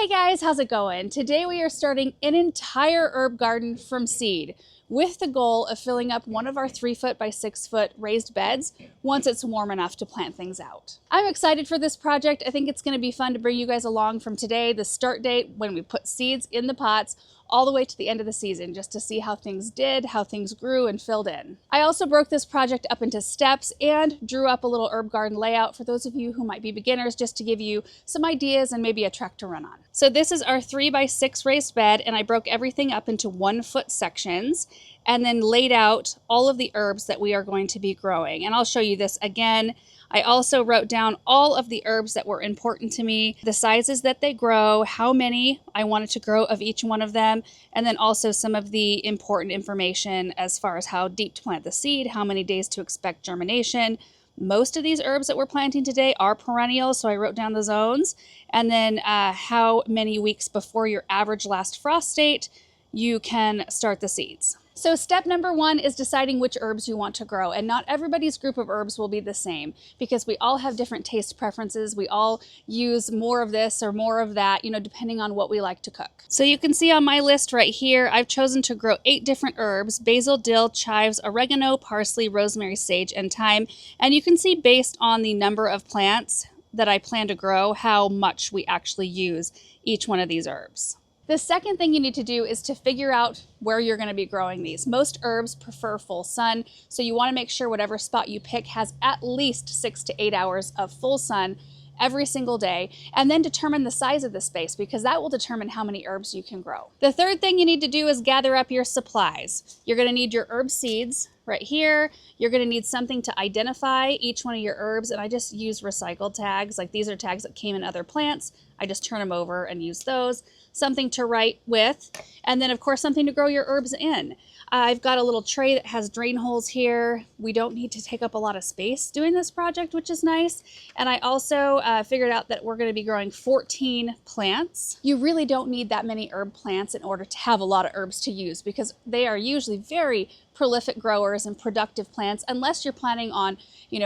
Hey guys, how's it going? Today we are starting an entire herb garden from seed with the goal of filling up one of our 3-foot by 6-foot raised beds once it's warm enough to plant things out. I'm excited for this project. I think it's going to be fun to bring you guys along from today, the start date when we put seeds in the pots, all the way to the end of the season, just to see how things did, how things grew and filled in. I also broke this project up into steps and drew up a little herb garden layout for those of you who might be beginners, just to give you some ideas and maybe a track to run on. So this is our 3 by 6 raised bed, and I broke everything up into 1-foot sections and then laid out all of the herbs that we are going to be growing. And I'll show you this again. I also wrote down all of the herbs that were important to me, the sizes that they grow, how many I wanted to grow of each one of them, and then also some of the important information as far as how deep to plant the seed, how many days to expect germination. Most of these herbs that we're planting today are perennials, so I wrote down the zones, and then how many weeks before your average last frost date you can start the seeds. So step number 1 is deciding which herbs you want to grow, and not everybody's group of herbs will be the same because we all have different taste preferences. We all use more of this or more of that, depending on what we like to cook. So you can see on my list right here, I've chosen to grow 8 different herbs: basil, dill, chives, oregano, parsley, rosemary, sage, and thyme. And you can see based on the number of plants that I plan to grow, how much we actually use each one of these herbs. The second thing you need to do is to figure out where you're going to be growing these. Most herbs prefer full sun, so you want to make sure whatever spot you pick has at least 6 to 8 hours of full sun every single day, and then determine the size of the space because that will determine how many herbs you can grow. The third thing you need to do is gather up your supplies. You're going to need your herb seeds right here. You're going to need something to identify each one of your herbs, and I just use recycled tags. Like, these are tags that came in other plants. I just turn them over and use those. Something to write with, and then of course something to grow your herbs in. I've got a little tray that has drain holes here. We don't need to take up a lot of space doing this project, which is nice. And I also figured out that we're going to be growing 14 plants. You really don't need that many herb plants in order to have a lot of herbs to use because they are usually very prolific growers and productive plants, unless you're planning on,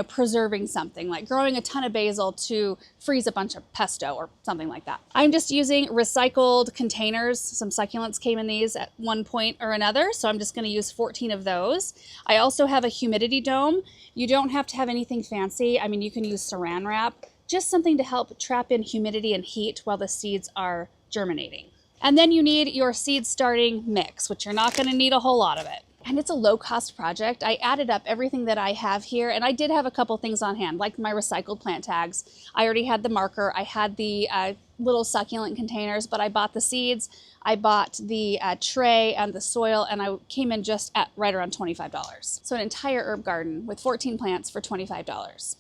preserving something like growing a ton of basil to freeze a bunch of pesto or something like that. I'm just using recycled containers. Some succulents came in these at one point or another, so I'm just going to use 14 of those. I also have a humidity dome. You don't have to have anything fancy. I mean, you can use saran wrap, just something to help trap in humidity and heat while the seeds are germinating. And then you need your seed starting mix, which you're not going to need a whole lot of it. And it's a low-cost project. I added up everything that I have here, and I did have a couple things on hand, like my recycled plant tags. I already had the marker. I had the little succulent containers, but I bought the seeds. I bought the tray and the soil, and I came in just at right around $25. So an entire herb garden with 14 plants for $25.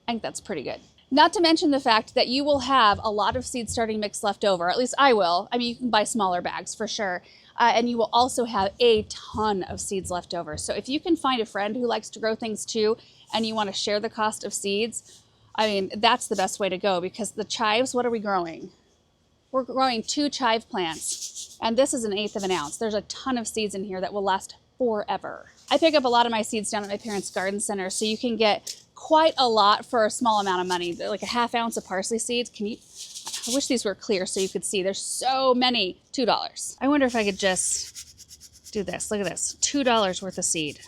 I think that's pretty good. Not to mention the fact that you will have a lot of seed starting mix left over. At least I will. I mean, you can buy smaller bags for sure. And you will also have a ton of seeds left over. So if you can find a friend who likes to grow things too, and you want to share the cost of seeds, I mean, that's the best way to go, because the chives, what are we growing? We're growing 2 chive plants, and this is 1/8 of an ounce. There's a ton of seeds in here that will last forever. I pick up a lot of my seeds down at my parents' garden center, so you can get quite a lot for a small amount of money. Like a 1/2 ounce of parsley seeds. I wish these were clear so you could see. There's so many. $2. I wonder if I could just do this. Look at this. $2 worth of seed.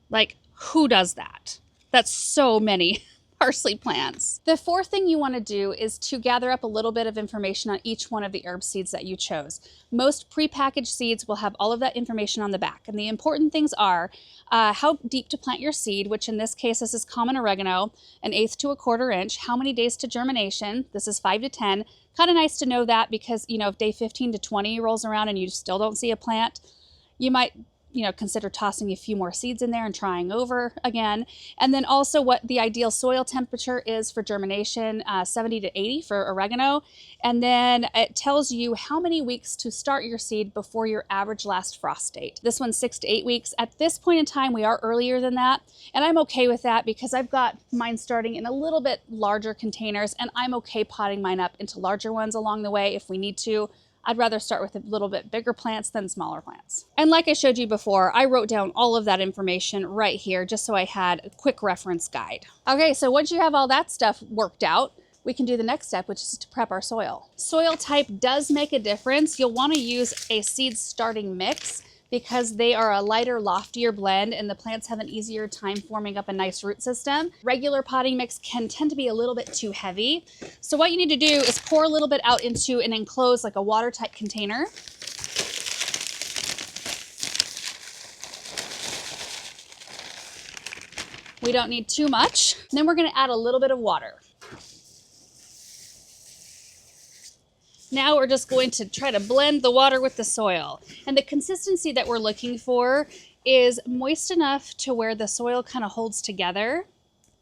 Like, who does that? That's so many parsley plants. The fourth thing you want to do is to gather up a little bit of information on each one of the herb seeds that you chose. Most prepackaged seeds will have all of that information on the back, and the important things are how deep to plant your seed, which in this case, this is common oregano, 1/8 to 1/4 inch. How many days to germination? This is 5 to 10. Kind of nice to know that because, if day 15 to 20 rolls around and you still don't see a plant, you might consider tossing a few more seeds in there and trying over again. And then also what the ideal soil temperature is for germination, 70 to 80 for oregano. And then it tells you how many weeks to start your seed before your average last frost date. This one's 6 to 8 weeks. At this point in time, we are earlier than that. And I'm okay with that because I've got mine starting in a little bit larger containers, and I'm okay potting mine up into larger ones along the way if we need to. I'd rather start with a little bit bigger plants than smaller plants. And like I showed you before, I wrote down all of that information right here just so I had a quick reference guide. Okay, so once you have all that stuff worked out, we can do the next step, which is to prep our soil. Soil type does make a difference. You'll want to use a seed starting mix because they are a lighter, loftier blend and the plants have an easier time forming up a nice root system. Regular potting mix can tend to be a little bit too heavy. So what you need to do is pour a little bit out into an enclosed, like a watertight container. We don't need too much. And then we're gonna add a little bit of water. Now we're just going to try to blend the water with the soil. And the consistency that we're looking for is moist enough to where the soil kind of holds together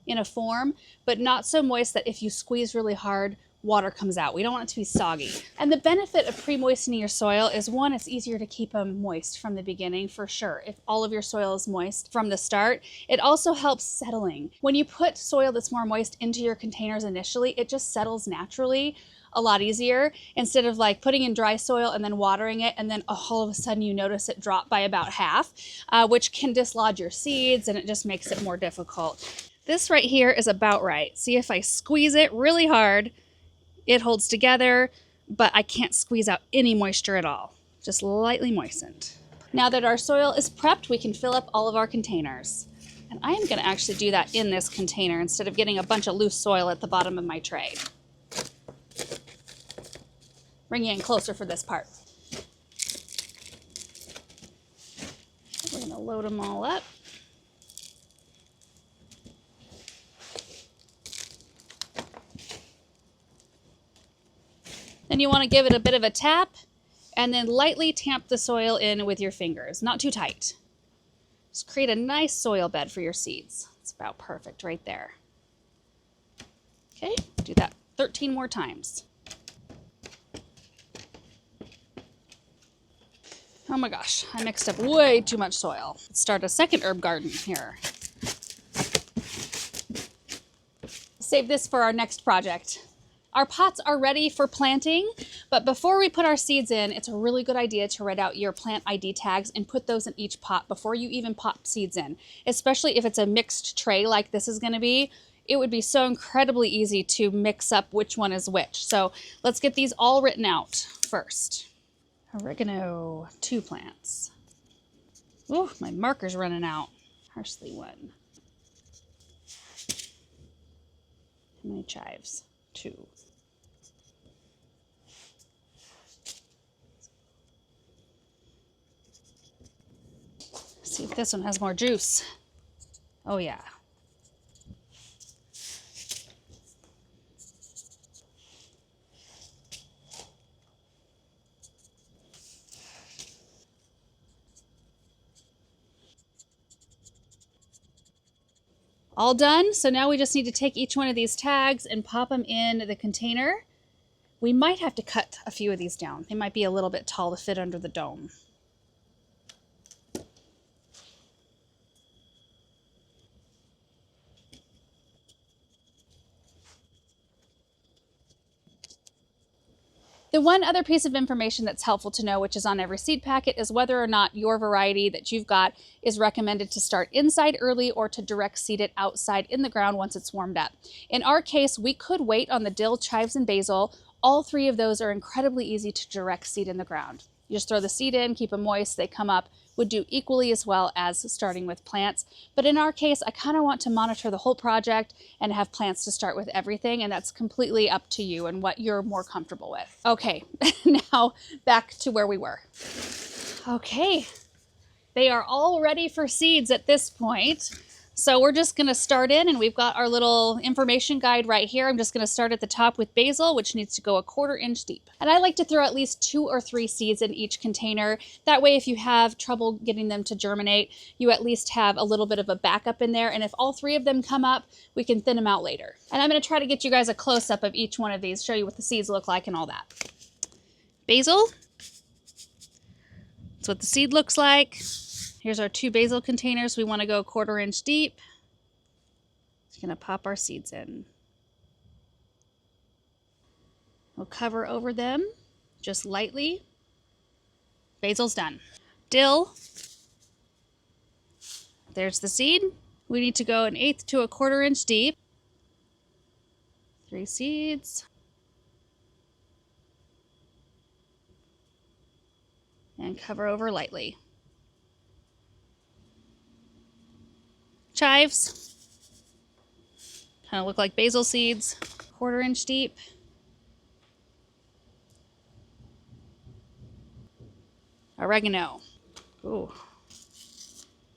in a form, but not so moist that if you squeeze really hard, water comes out. We don't want it to be soggy. And the benefit of pre-moistening your soil is, one, it's easier to keep them moist from the beginning for sure. If all of your soil is moist from the start, it also helps settling. When you put soil that's more moist into your containers initially, it just settles naturally a lot easier instead of like putting in dry soil and then watering it and then all of a sudden you notice it drop by about half, which can dislodge your seeds and it just makes it more difficult. This right here is about right. See, if I squeeze it really hard, it holds together, but I can't squeeze out any moisture at all, just lightly moistened. Now that our soil is prepped, we can fill up all of our containers. And I am gonna actually do that in this container instead of getting a bunch of loose soil at the bottom of my tray. Bring you in closer for this part. We're gonna load them all up. Then you want to give it a bit of a tap and then lightly tamp the soil in with your fingers, not too tight. Just create a nice soil bed for your seeds. It's about perfect right there. Okay, do that 13 more times. Oh my gosh, I mixed up way too much soil. Let's start a second herb garden here. Save this for our next project. Our pots are ready for planting, but before we put our seeds in, it's a really good idea to write out your plant ID tags and put those in each pot before you even pop seeds in, especially if it's a mixed tray like this is gonna be. It would be so incredibly easy to mix up which one is which. So let's get these all written out first. Oregano, 2 plants. Ooh, my marker's running out. Parsley, 1. How many chives? 2. See if this one has more juice. Oh yeah. All done. So now we just need to take each one of these tags and pop them in the container. We might have to cut a few of these down. They might be a little bit tall to fit under the dome. The one other piece of information that's helpful to know, which is on every seed packet, is whether or not your variety that you've got is recommended to start inside early or to direct seed it outside in the ground once it's warmed up. In our case, we could wait on the dill, chives, and basil. All 3 of those are incredibly easy to direct seed in the ground. You just throw the seed in, keep them moist, they come up. Would do equally as well as starting with plants. But in our case, I kind of want to monitor the whole project and have plants to start with everything, and that's completely up to you and what you're more comfortable with. Okay, now back to where we were. Okay, they are all ready for seeds at this point. So we're just gonna start in, and we've got our little information guide right here. I'm just gonna start at the top with basil, which needs to go 1/4 inch deep. And I like to throw at least 2 or 3 seeds in each container. That way, if you have trouble getting them to germinate, you at least have a little bit of a backup in there. And if all 3 of them come up, we can thin them out later. And I'm gonna try to get you guys a close-up of each one of these, show you what the seeds look like and all that. Basil. That's what the seed looks like. Here's our 2 basil containers. We want to go 1/4 inch deep. Just gonna pop our seeds in. We'll cover over them just lightly. Basil's done. Dill. There's the seed. We need to go 1/8 to 1/4 inch deep. 3 seeds. And cover over lightly. Chives. Kind of look like basil seeds. 1/4 inch deep. Oregano. Ooh.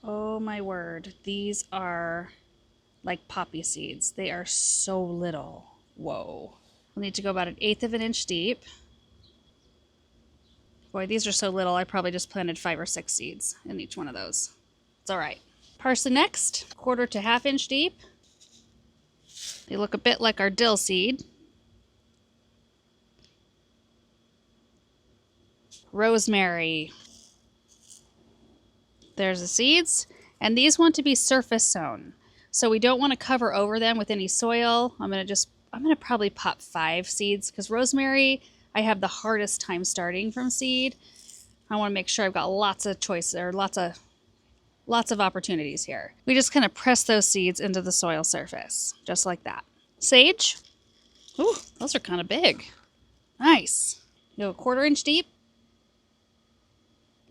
Oh my word. These are like poppy seeds. They are so little. Whoa. We'll need to go about 1/8 of an inch deep. Boy, these are so little, I probably just planted 5 or 6 seeds in each one of those. It's all right. Parsley next, 1/4 to 1/2 inch deep. They look a bit like our dill seed. Rosemary. There's the seeds, and these want to be surface sown. So we don't want to cover over them with any soil. I'm gonna probably pop 5 seeds because rosemary, I have the hardest time starting from seed. I want to make sure I've got lots of choice or lots of opportunities here. We just kind of press those seeds into the soil surface, just like that. Sage. Ooh, those are kind of big. Nice. Go 1/4 inch deep.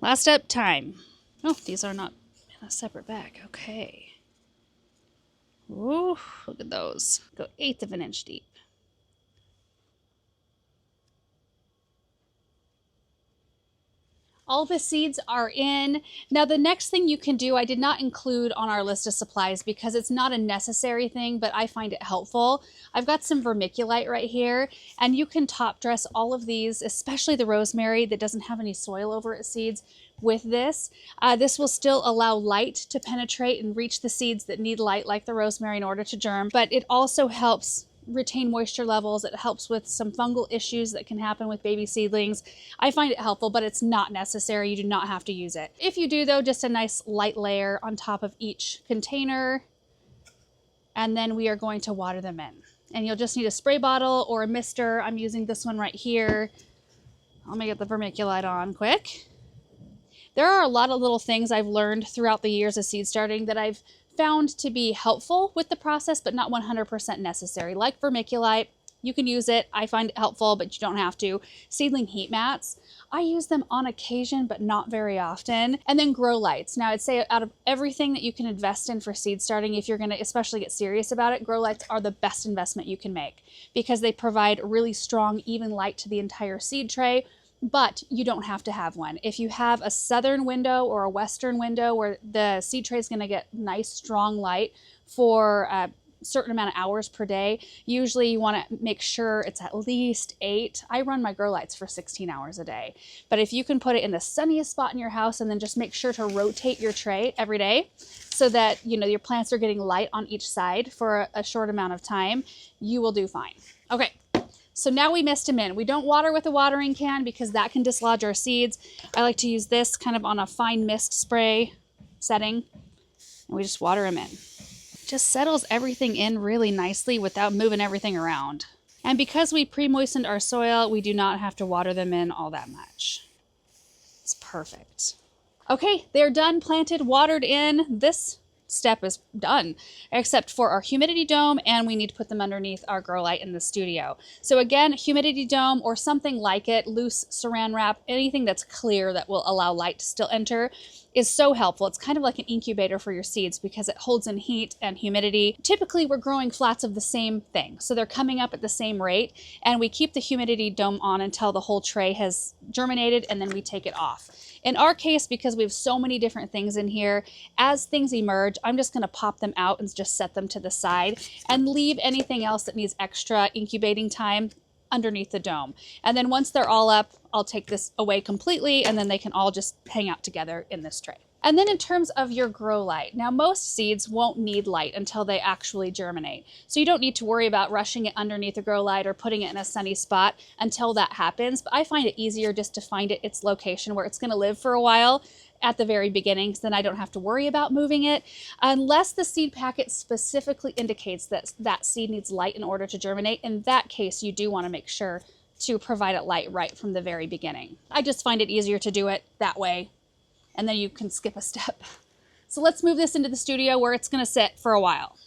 Last up, thyme. Oh, these are not in a separate bag. Okay. Ooh, look at those. Go 1/8 of an inch deep. All the seeds are in. Now the next thing you can do, I did not include on our list of supplies because it's not a necessary thing, but I find it helpful. I've got some vermiculite right here, and you can top dress all of these, especially the rosemary that doesn't have any soil over its seeds, with this. This will still allow light to penetrate and reach the seeds that need light, like the rosemary, in order to germ, but it also helps retain moisture levels. It helps with some fungal issues that can happen with baby seedlings. I find it helpful, but it's not necessary. You do not have to use it. If you do though, just a nice light layer on top of each container, and then we are going to water them in. And you'll just need a spray bottle or a mister. I'm using this one right here. Let me get the vermiculite on quick. There are a lot of little things I've learned throughout the years of seed starting that I've found to be helpful with the process, but not 100% necessary. Like vermiculite, you can use it. I find it helpful, but you don't have to. Seedling heat mats, I use them on occasion, but not very often. And then grow lights. Now I'd say out of everything that you can invest in for seed starting, if you're gonna especially get serious about it, grow lights are the best investment you can make because they provide really strong, even light to the entire seed tray. But you don't have to have one. If you have a southern window or a western window where the seed tray is going to get nice strong light for a certain amount of hours per day, usually you want to make sure it's at least 8. I run my grow lights for 16 hours a day. But if you can put it in the sunniest spot in your house and then just make sure to rotate your tray every day so that your plants are getting light on each side for a short amount of time, you will do fine. Okay. So now we mist them in. We don't water with a watering can because that can dislodge our seeds. I like to use this kind of on a fine mist spray setting. And we just water them in. Just settles everything in really nicely without moving everything around. And because we pre-moistened our soil, we do not have to water them in all that much. It's perfect. Okay, they're done, planted, watered in. This step is done, except for our humidity dome, and we need to put them underneath our grow light in the studio. So again, humidity dome or something like it, loose saran wrap, anything that's clear that will allow light to still enter is so helpful. It's kind of like an incubator for your seeds because it holds in heat and humidity. Typically, we're growing flats of the same thing, so they're coming up at the same rate, and we keep the humidity dome on until the whole tray has germinated, and then we take it off. In our case, because we have so many different things in here, as things emerge, I'm just going to pop them out and just set them to the side and leave anything else that needs extra incubating time underneath the dome. And then once they're all up, I'll take this away completely, and then they can all just hang out together in this tray. And then in terms of your grow light, now most seeds won't need light until they actually germinate. So you don't need to worry about rushing it underneath a grow light or putting it in a sunny spot until that happens. But I find it easier just to find it its location where it's going to live for a while at the very beginning, so then I don't have to worry about moving it unless the seed packet specifically indicates that that seed needs light in order to germinate. In that case, you do want to make sure to provide it light right from the very beginning. I just find it easier to do it that way, and then you can skip a step. So let's move this into the studio where it's going to sit for a while.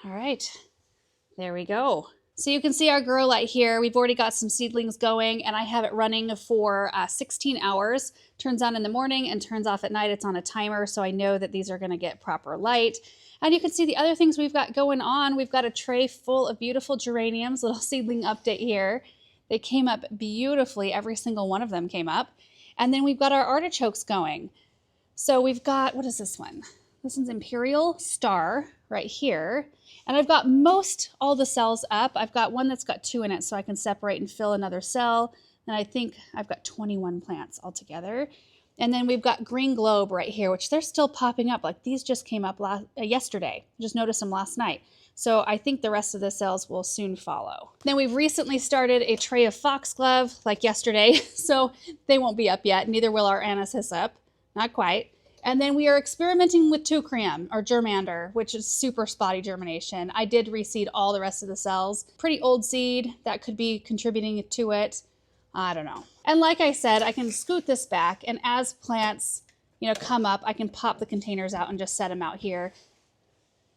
All right, there we go. So you can see our grow light here. We've already got some seedlings going, and I have it running for 16 hours. Turns on in the morning and turns off at night. It's on a timer, so I know that these are gonna get proper light. And you can see the other things we've got going on. We've got a tray full of beautiful geraniums, little seedling update here. They came up beautifully. Every single one of them came up. And then we've got our artichokes going. So we've got, what is this one? This one's Imperial Star right here. And I've got all the cells up. I've got one that's got 2 in it, so I can separate and fill another cell. And I think I've got 21 plants altogether. And then we've got Green Globe right here, which they're still popping up. Like these just came up yesterday. Just noticed them last night. So I think the rest of the cells will soon follow. Then we've recently started a tray of foxglove like yesterday, so they won't be up yet. Neither will our anise hyssop, not quite. And then we are experimenting with teucrium or germander, which is super spotty germination. I did reseed all the rest of the cells. Pretty old seed that could be contributing to it. I don't know. And like I said, I can scoot this back, and as plants, come up, I can pop the containers out and just set them out here,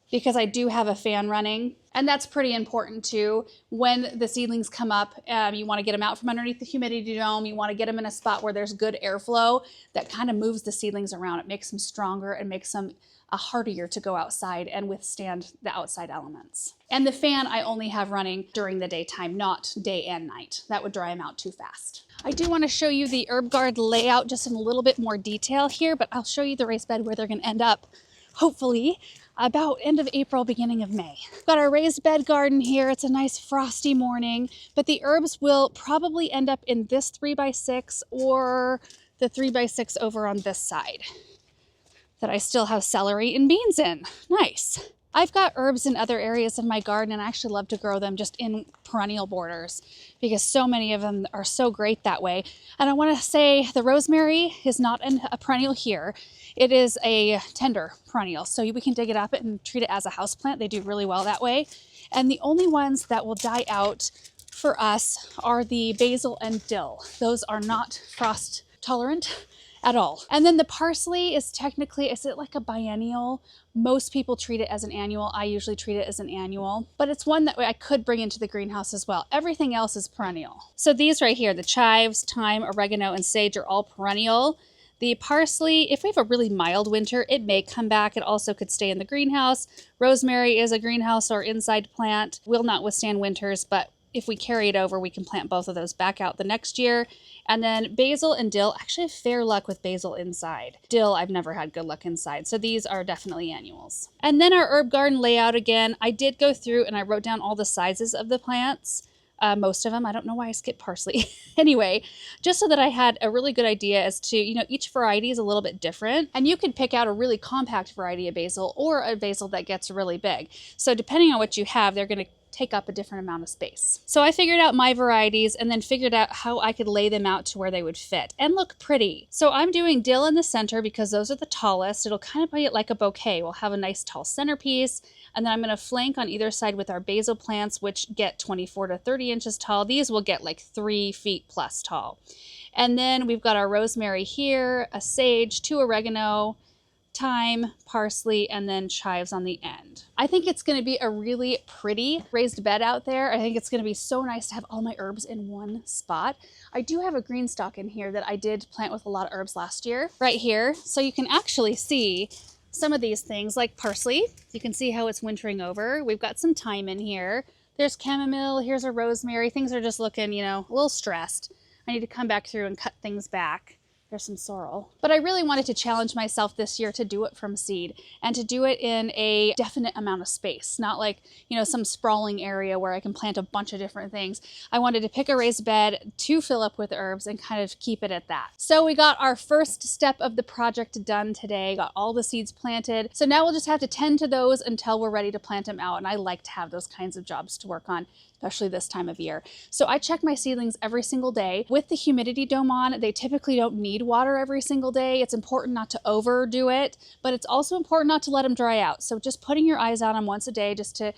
because I do have a fan running. And that's pretty important too. When the seedlings come up, you want to get them out from underneath the humidity dome. You want to get them in a spot where there's good airflow that kind of moves the seedlings around. It makes them stronger and makes them hardier to go outside and withstand the outside elements. And the fan I only have running during the daytime, not day and night. That would dry them out too fast. I do want to show you the herb garden layout just in a little bit more detail here, but I'll show you the raised bed where they're going to end up, hopefully, about end of April, beginning of May. Got our raised bed garden here. It's a nice frosty morning, but the herbs will probably end up in this 3x6 or the 3x6 over on this side that I still have celery and beans in. Nice. I've got herbs in other areas of my garden, and I actually love to grow them just in perennial borders because so many of them are so great that way. And I want to say the rosemary is not a perennial here. It is a tender perennial, so we can dig it up and treat it as a houseplant. They do really well that way. And the only ones that will die out for us are the basil and dill. Those are not frost tolerant at all. And then the parsley is technically, is it like a biennial? Most people treat it as an annual. I usually treat it as an annual, but it's one that I could bring into the greenhouse as well. Everything else is perennial. So these right here, the chives, thyme, oregano, and sage are all perennial. The parsley, if we have a really mild winter, it may come back. It also could stay in the greenhouse. Rosemary is a greenhouse or inside plant, will not withstand winters, but if we carry it over, we can plant both of those back out the next year. And then basil and dill, actually have fair luck with basil inside. Dill, I've never had good luck inside. So these are definitely annuals. And then our herb garden layout again, I did go through and I wrote down all the sizes of the plants. Most of them. I don't know why I skipped parsley. Anyway, just so that I had a really good idea as to, each variety is a little bit different. And you could pick out a really compact variety of basil or a basil that gets really big. So depending on what you have, they're going to take up a different amount of space. So I figured out my varieties and then figured out how I could lay them out to where they would fit and look pretty. So I'm doing dill in the center because those are the tallest. It'll kind of be like a bouquet. We'll have a nice tall centerpiece. And then I'm going to flank on either side with our basil plants, which get 24 to 30 inches tall. These will get like 3 feet plus tall. And then we've got our rosemary here, a sage, 2 oregano, thyme, parsley, and then chives on the end. I think it's going to be a really pretty raised bed out there. I think it's going to be so nice to have all my herbs in one spot. I do have a green stalk in here that I did plant with a lot of herbs last year, right here. So you can actually see some of these things like parsley. You can see how it's wintering over. We've got some thyme in here. There's chamomile. Here's a rosemary. Things are just looking, a little stressed. I need to come back through and cut things back. There's some sorrel. But I really wanted to challenge myself this year to do it from seed and to do it in a definite amount of space, not like, some sprawling area where I can plant a bunch of different things. I wanted to pick a raised bed to fill up with herbs and kind of keep it at that. So we got our first step of the project done today, got all the seeds planted. So now we'll just have to tend to those until we're ready to plant them out. And I like to have those kinds of jobs to work on, especially this time of year. So I check my seedlings every single day. With the humidity dome on, they typically don't need water every single day. It's important not to overdo it, but it's also important not to let them dry out. So just putting your eyes on them once a day just to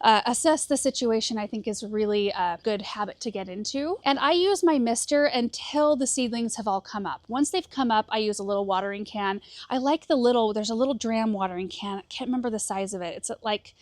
assess the situation, I think is really a good habit to get into. And I use my mister until the seedlings have all come up. Once they've come up, I use a little watering can. I like there's a little dram watering can. I can't remember the size of it. It's like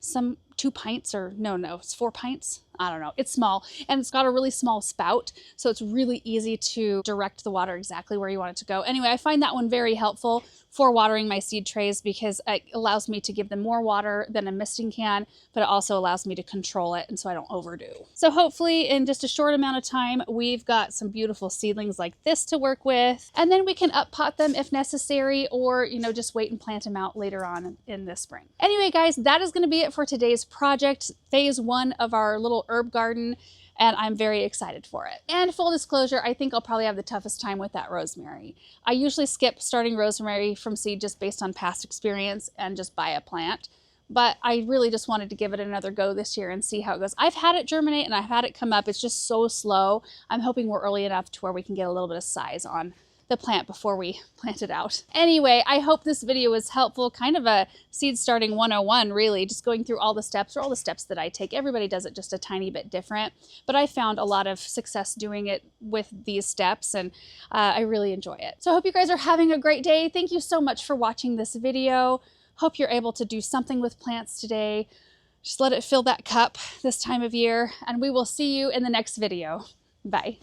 some 2 pints, or no, it's 4 pints. I don't know. It's small, and it's got a really small spout, so it's really easy to direct the water exactly where you want it to go. Anyway, I find that one very helpful for watering my seed trays because it allows me to give them more water than a misting can, but it also allows me to control it, and so I don't overdo. So hopefully in just a short amount of time, we've got some beautiful seedlings like this to work with, and then we can up pot them if necessary, or, you know, just wait and plant them out later on in the spring. Anyway, guys, that is going to be it for today's project, phase 1 of our little herb garden, and I'm very excited for it. And full disclosure, I think I'll probably have the toughest time with that rosemary. I usually skip starting rosemary from seed just based on past experience and just buy a plant, but I really just wanted to give it another go this year and see how it goes. I've had it germinate and I've had it come up. It's just so slow. I'm hoping we're early enough to where we can get a little bit of size on the plant before we plant it out. Anyway, I hope this video was helpful. Kind of a seed starting 101, really, just going through all the steps, or all the steps that I take. Everybody does it just a tiny bit different, but I found a lot of success doing it with these steps, and I really enjoy it. So I hope you guys are having a great day. Thank you so much for watching this video. Hope you're able to do something with plants today. Just let it fill that cup this time of year, and we will see you in the next video. Bye.